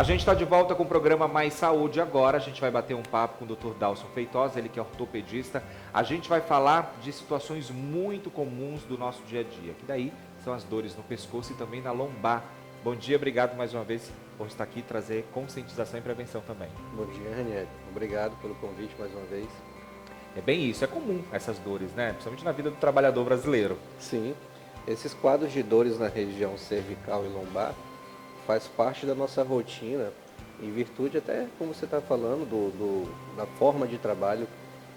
A gente está de volta com o programa Mais Saúde agora. A gente vai bater um papo com o Dr. Dalson Feitosa, ele que é ortopedista. A gente vai falar de situações muito comuns do nosso dia a dia, que daí são as dores no pescoço e também na lombar. Bom dia, obrigado mais uma vez por estar aqui e trazer conscientização e prevenção também. Bom dia, Ranieri. Obrigado pelo convite mais uma vez. É bem isso, é comum essas dores, né? Principalmente na vida do trabalhador brasileiro. Sim, esses quadros de dores na região cervical e lombar faz parte da nossa rotina, em virtude até, como você está falando, da forma de trabalho,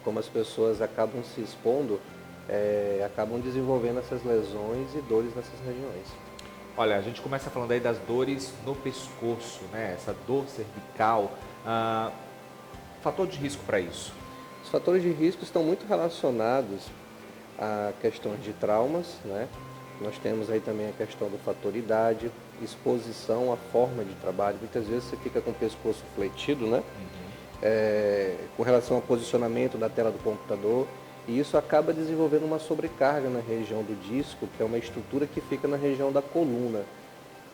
como as pessoas acabam se expondo, acabam desenvolvendo essas lesões e dores nessas regiões. Olha, a gente começa falando aí das dores no pescoço, né? Essa dor cervical. Fator de risco para isso? Os fatores de risco estão muito relacionados a questões de traumas, né? Nós temos aí também a questão do fator idade, exposição à forma de trabalho. Muitas vezes você fica com o pescoço fletido, né? Com relação ao posicionamento da tela do computador. E isso acaba desenvolvendo uma sobrecarga na região do disco, que é uma estrutura que fica na região da coluna.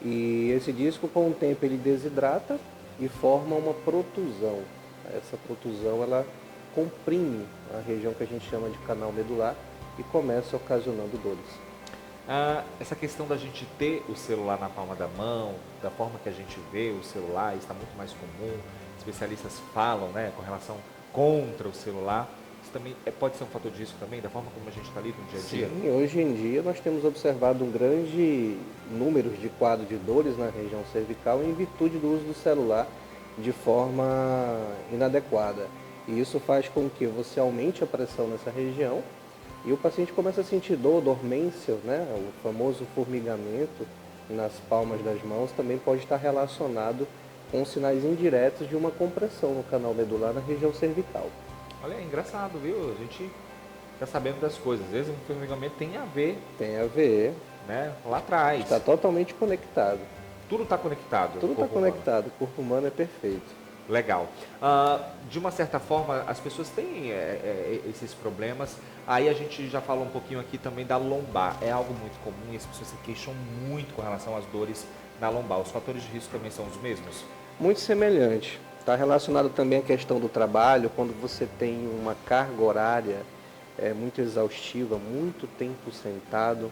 E esse disco, com o tempo, ele desidrata e forma uma protusão. Essa protusão, ela comprime a região que a gente chama de canal medular e começa ocasionando dores. Essa questão da gente ter o celular na palma da mão, da forma que a gente vê o celular, está muito mais comum. Especialistas falam, né, com relação contra o celular. Isso também pode ser um fator de risco também, da forma como a gente está ali no dia a dia? Sim, hoje em dia nós temos observado um grande número de quadros de dores na região cervical em virtude do uso do celular de forma inadequada. E isso faz com que você aumente a pressão nessa região e o paciente começa a sentir dor, dormência, né? O famoso formigamento nas palmas das mãos também pode estar relacionado com sinais indiretos de uma compressão no canal medular na região cervical. Olha, é engraçado, viu? A gente está sabendo das coisas. Às vezes o formigamento tem a ver. Tem a ver. Né? Lá atrás. Está totalmente conectado. Tudo está conectado. Tudo está conectado. O corpo humano é perfeito. Legal. De uma certa forma, as pessoas têm esses problemas. Aí a gente já falou um pouquinho aqui também da lombar. É algo muito comum e as pessoas se queixam muito com relação às dores na lombar. Os fatores de risco também são os mesmos? Muito semelhante. Está relacionado também à questão do trabalho, quando você tem uma carga horária muito exaustiva, muito tempo sentado,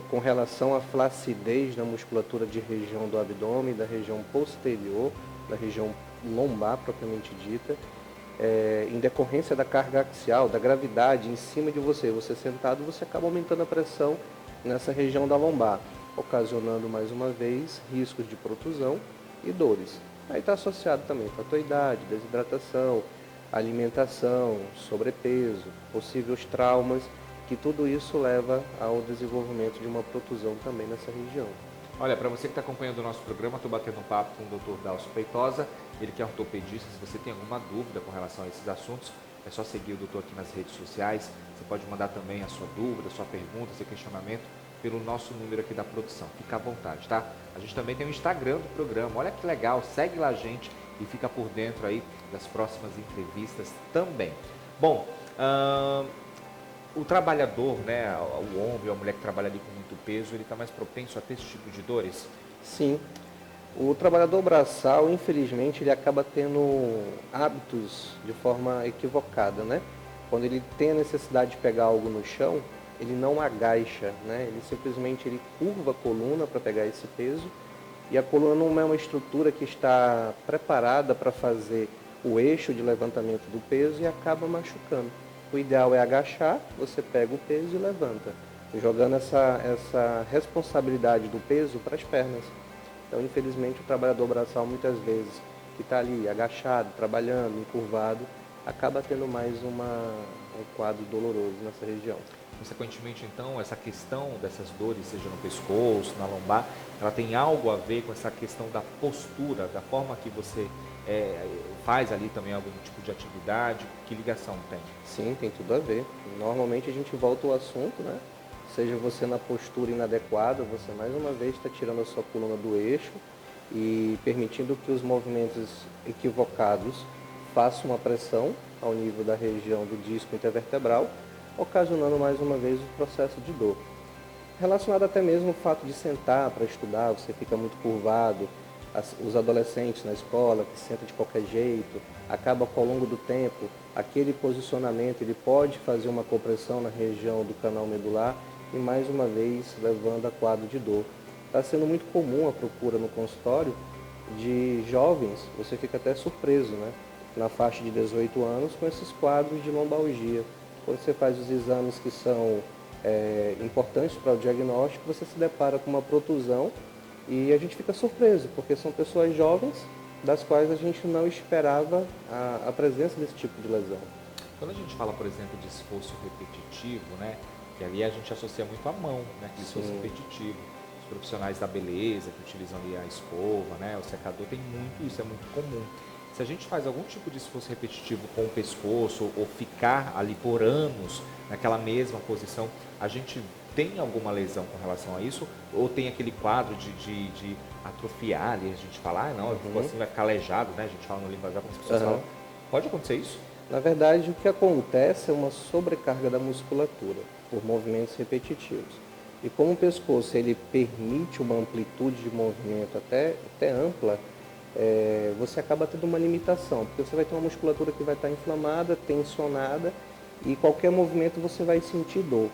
com relação à flacidez na musculatura de região do abdômen, da região posterior, da região lombar propriamente dita, em decorrência da carga axial, da gravidade em cima de você. Você sentado, você acaba aumentando a pressão nessa região da lombar, ocasionando mais uma vez riscos de protusão e dores. Aí está associado também fator idade, desidratação, alimentação, sobrepeso, possíveis traumas, que tudo isso leva ao desenvolvimento de uma protusão também nessa região. Olha, para você que está acompanhando o nosso programa, estou batendo um papo com o Dr. Dalson Feitosa, ele que é ortopedista. Se você tem alguma dúvida com relação a esses assuntos, é só seguir o doutor aqui nas redes sociais. Você pode mandar também a sua dúvida, a sua pergunta, seu questionamento pelo nosso número aqui da produção. Fica à vontade, tá? A gente também tem o Instagram do programa. Olha que legal, segue lá a gente e fica por dentro aí das próximas entrevistas também. Bom, o trabalhador, né, o homem ou a mulher que trabalha ali com muito peso, ele está mais propenso a ter esse tipo de dores? Sim. O trabalhador braçal, infelizmente, ele acaba tendo hábitos de forma equivocada, né? Quando ele tem a necessidade de pegar algo no chão, ele não agacha, né? Ele simplesmente curva a coluna para pegar esse peso, e a coluna não é uma estrutura que está preparada para fazer o eixo de levantamento do peso e acaba machucando. O ideal é agachar, você pega o peso e levanta, jogando essa responsabilidade do peso para as pernas. Então, infelizmente, o trabalhador braçal, muitas vezes, que está ali agachado, trabalhando, encurvado, acaba tendo mais um quadro doloroso nessa região. Consequentemente, então, essa questão dessas dores, seja no pescoço, na lombar, ela tem algo a ver com essa questão da postura, da forma que você faz ali também algum tipo de atividade? Que ligação tem? Sim, tem tudo a ver. Normalmente a gente volta ao assunto, né? Seja você na postura inadequada, você mais uma vez está tirando a sua coluna do eixo e permitindo que os movimentos equivocados façam uma pressão ao nível da região do disco intervertebral, ocasionando mais uma vez o processo de dor. Relacionado até mesmo ao fato de sentar para estudar, você fica muito curvado, os adolescentes na escola, que sentam de qualquer jeito, acaba que ao longo do tempo, aquele posicionamento ele pode fazer uma compressão na região do canal medular e mais uma vez levando a quadro de dor. Está sendo muito comum a procura no consultório de jovens, você fica até surpreso, né? Na faixa de 18 anos com esses quadros de lombalgia. Quando você faz os exames que são importantes para o diagnóstico, você se depara com uma protusão e a gente fica surpreso, porque são pessoas jovens das quais a gente não esperava a presença desse tipo de lesão. Quando a gente fala, por exemplo, de esforço repetitivo, né, que ali a gente associa muito à mão, né, que esforço repetitivo. Os profissionais da beleza que utilizam ali a escova, né, o secador, tem muito isso, é muito comum. Se a gente faz algum tipo de esforço repetitivo com o pescoço ou ficar ali por anos naquela mesma posição, a gente tem alguma lesão com relação a isso? Ou tem aquele quadro de atrofiar ali, a gente fala, ah, não, ficou assim, vai ficar aleijado, né? A gente fala no linguajar, como as pessoas falam. Pode acontecer isso? Na verdade, o que acontece é uma sobrecarga da musculatura por movimentos repetitivos. E como o pescoço ele permite uma amplitude de movimento até ampla, você acaba tendo uma limitação, porque você vai ter uma musculatura que vai estar inflamada, tensionada, e qualquer movimento você vai sentir dor.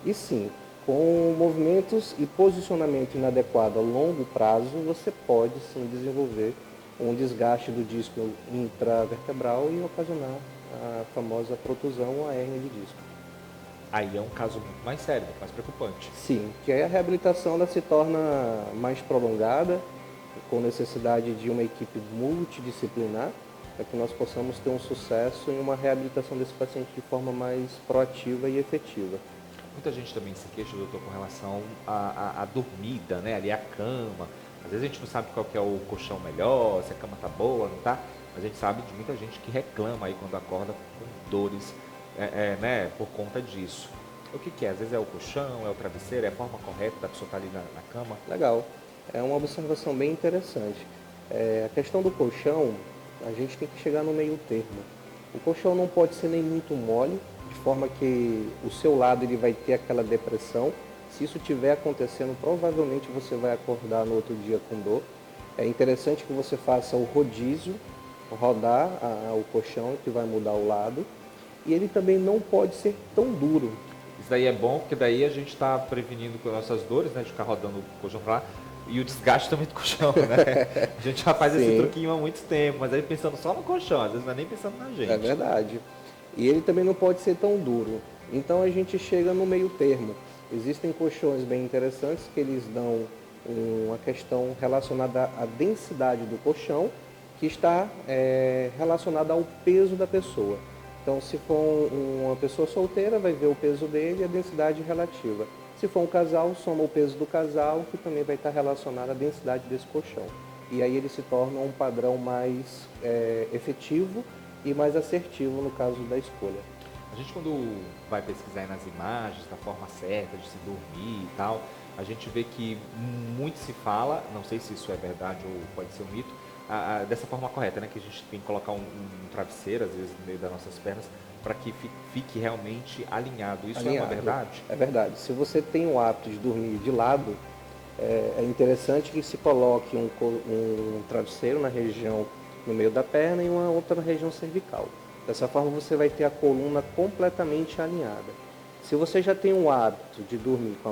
E sim, com movimentos e posicionamento inadequado a longo prazo, você pode sim desenvolver um desgaste do disco intravertebral e ocasionar a famosa protusão ou a hérnia de disco. Aí é um caso muito mais sério, muito mais preocupante. Sim, que aí a reabilitação ela se torna mais prolongada, com necessidade de uma equipe multidisciplinar, para que nós possamos ter um sucesso em uma reabilitação desse paciente de forma mais proativa e efetiva. Muita gente também se queixa, doutor, com relação à dormida, né? Ali a cama. Às vezes a gente não sabe qual que é o colchão melhor, se a cama tá boa, não tá? Mas a gente sabe de muita gente que reclama aí quando acorda com dores, né? Por conta disso. O que é? Às vezes é o colchão, é o travesseiro, é a forma correta da pessoa estar ali na cama? Legal. É uma observação bem interessante. A questão do colchão, a gente tem que chegar no meio termo. O colchão não pode ser nem muito mole, de forma que o seu lado ele vai ter aquela depressão. Se isso estiver acontecendo, provavelmente você vai acordar no outro dia com dor. É interessante que você faça o rodízio, rodar o colchão, que vai mudar o lado. E ele também não pode ser tão duro. Isso daí é bom, porque daí a gente está prevenindo com nossas dores, né, de ficar rodando o colchão para lá, e o desgaste também do colchão, né? A gente já faz esse truquinho há muito tempo, mas aí pensando só no colchão, às vezes não é nem pensando na gente. É verdade. E ele também não pode ser tão duro. Então a gente chega no meio termo. Existem colchões bem interessantes que eles dão uma questão relacionada à densidade do colchão, que está relacionada ao peso da pessoa. Então, se for uma pessoa solteira, vai ver o peso dele e a densidade relativa. Se for um casal, soma o peso do casal, que também vai estar relacionado à densidade desse colchão. E aí ele se torna um padrão mais efetivo e mais assertivo no caso da escolha. A gente, quando vai pesquisar aí nas imagens, da forma certa de se dormir e tal, a gente vê que muito se fala, não sei se isso é verdade ou pode ser um mito, dessa forma correta, né? Que a gente tem que colocar um travesseiro, às vezes, no meio das nossas pernas, para que fique realmente alinhado. Isso é uma verdade? É verdade. Se você tem o hábito de dormir de lado, é interessante que se coloque um travesseiro na região no meio da perna e uma outra na região cervical. Dessa forma você vai ter a coluna completamente alinhada. Se você já tem o hábito de dormir com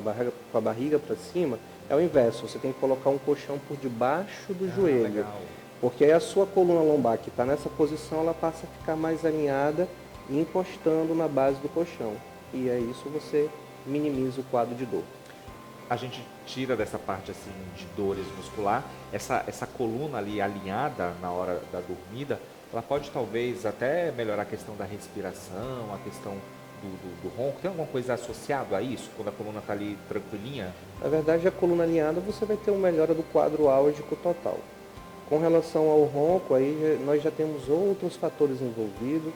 a barriga para cima, é o inverso. Você tem que colocar um colchão por debaixo do joelho. Legal. Porque aí a sua coluna lombar que está nessa posição, ela passa a ficar mais alinhada e encostando na base do colchão. E aí isso você minimiza o quadro de dor. A gente tira dessa parte assim de dores muscular, essa coluna ali alinhada na hora da dormida, ela pode talvez até melhorar a questão da respiração, a questão do ronco. Tem alguma coisa associada a isso, quando a coluna está ali tranquilinha? Na verdade, a coluna alinhada você vai ter uma melhora do quadro álgico total. Com relação ao ronco, aí nós já temos outros fatores envolvidos,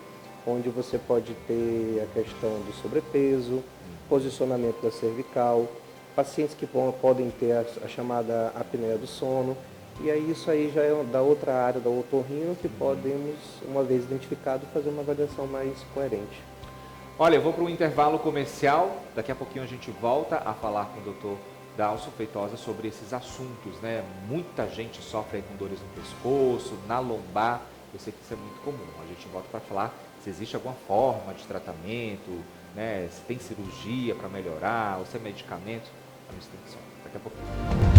onde você pode ter a questão do sobrepeso, posicionamento da cervical, pacientes que podem ter a chamada apneia do sono, e aí isso aí já é da outra área, da otorrino, que podemos, uma vez identificado, fazer uma avaliação mais coerente. Olha, eu vou para um intervalo comercial, daqui a pouquinho a gente volta a falar com o Dr. Dálcio Feitosa sobre esses assuntos, né? Muita gente sofre aí com dores no pescoço, na lombar. Eu sei que isso é muito comum. A gente volta para falar se existe alguma forma de tratamento, né? Se tem cirurgia para melhorar, ou se é medicamento. A gente tem que só. Daqui a pouco.